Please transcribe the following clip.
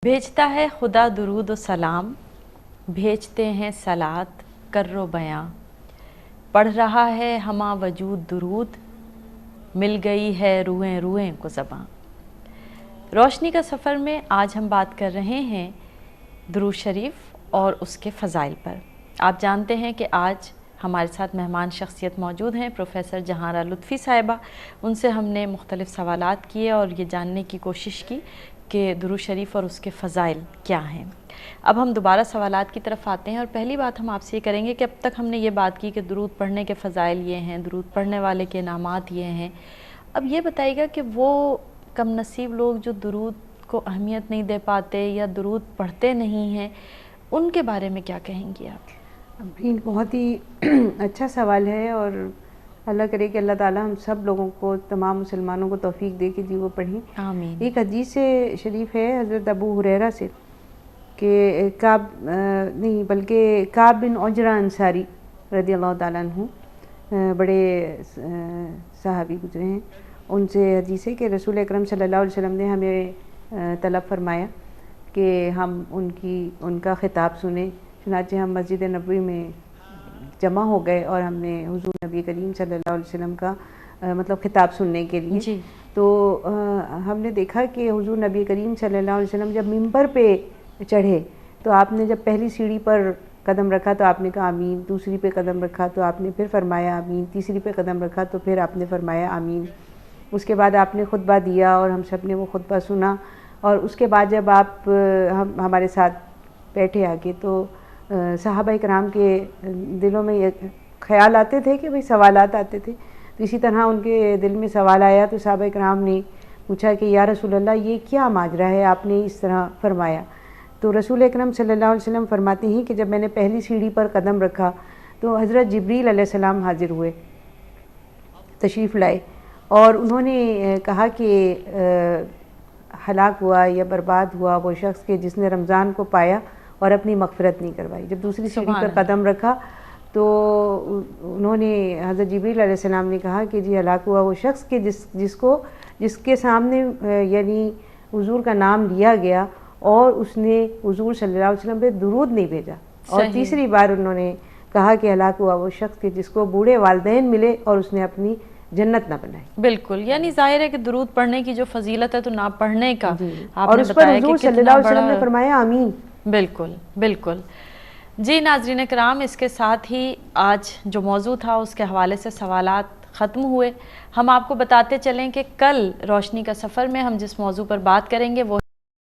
بھیجتا ہے خدا درود و سلام، بھیجتے ہیں صلات کر و بیاں، پڑھ رہا ہے ہمہ وجود درود، مل گئی ہے روئیں روئیں کو زباں۔ روشنی کا سفر میں آج ہم بات کر رہے ہیں درود شریف اور اس کے فضائل پر۔ آپ جانتے ہیں کہ آج ہمارے ساتھ مہمان شخصیت موجود ہیں، پروفیسر جہاں آرا لطفی صاحبہ۔ ان سے ہم نے مختلف سوالات کیے اور یہ جاننے کی کوشش کی کہ درود شریف اور اس کے فضائل کیا ہیں۔ اب ہم دوبارہ سوالات کی طرف آتے ہیں اور پہلی بات ہم آپ سے یہ کریں گے کہ اب تک ہم نے یہ بات کی کہ درود پڑھنے کے فضائل یہ ہیں، درود پڑھنے والے کے انعامات یہ ہیں۔ اب یہ بتائیے گا کہ وہ کم نصیب لوگ جو درود کو اہمیت نہیں دے پاتے یا درود پڑھتے نہیں ہیں، ان کے بارے میں کیا کہیں گی آپ؟ بہت ہی اچھا سوال ہے، اور اللہ کرے کہ اللہ تعالیٰ ہم سب لوگوں کو، تمام مسلمانوں کو توفیق دے کہ جی وہ پڑھیں۔ آمین۔ ایک حدیث سے شریف ہے حضرت ابو ہریرہ سے کہ کعب بن عجرہ انصاری رضی اللہ تعالیٰ عنہ، بڑے صحابی گزرے ہیں، ان سے حدیث ہے کہ رسول اکرم صلی اللہ علیہ وسلم نے ہمیں طلب فرمایا کہ ہم ان کا خطاب سنیں۔ چنانچہ ہم مسجد نبوی میں جمع ہو گئے اور ہم نے حضور نبی کریم صلی اللہ علیہ وسلم کا خطاب سننے کے لیے جی۔ تو ہم نے دیکھا کہ حضور نبی کریم صلی اللہ علیہ وسلم جب ممبر پہ چڑھے تو آپ نے جب پہلی سیڑھی پر قدم رکھا تو آپ نے کہا آمین، دوسری پہ قدم رکھا تو آپ نے پھر فرمایا آمین، تیسری پہ قدم رکھا تو پھر آپ نے فرمایا آمین۔ اس کے بعد آپ نے خطبہ دیا اور ہم سب نے وہ خطبہ سنا، اور اس کے بعد جب آپ ہمارے ساتھ بیٹھے آگے تو صحابہ کرام کے دلوں میں یہ خیال آتے تھے کہ سوالات آتے تھے، تو اسی طرح ان کے دل میں سوال آیا تو صحابہ کرام نے پوچھا کہ یا رسول اللہ یہ کیا ماجرا ہے، آپ نے اس طرح فرمایا؟ تو رسول اکرم صلی اللہ علیہ وسلم فرماتے ہیں کہ جب میں نے پہلی سیڑھی پر قدم رکھا تو حضرت جبریل علیہ السلام حاضر ہوئے، تشریف لائے، اور انہوں نے کہا کہ ہلاک ہوا یا برباد ہوا وہ شخص کہ جس نے رمضان کو پایا اور اپنی مغفرت نہیں کروائی۔ جب دوسری سیڑھی پر قدم رکھا تو انہوں نے، حضرت جبریل علیہ السلام نے کہا کہ جی ہلاک ہوا وہ شخص کہ جس کے سامنے یعنی حضور کا نام لیا گیا اور اس نے حضور صلی اللہ علیہ وسلم پہ درود نہیں بھیجا۔ اور تیسری بار انہوں نے کہا کہ ہلاک ہوا وہ شخص کہ جس کو بوڑھے والدین ملے اور اس نے اپنی جنت نہ بنائی۔ بالکل، یعنی ظاہر ہے کہ درود پڑھنے کی جو فضیلت ہے تو نہ پڑھنے کا اور اس پر حضور صلی اللہ علیہ وسلم نے فرمایا آمین۔ بالکل بالکل۔ جی ناظرین کرام، اس کے ساتھ ہی آج جو موضوع تھا اس کے حوالے سے سوالات ختم ہوئے۔ ہم آپ کو بتاتے چلیں کہ کل روشنی کا سفر میں ہم جس موضوع پر بات کریں گے وہ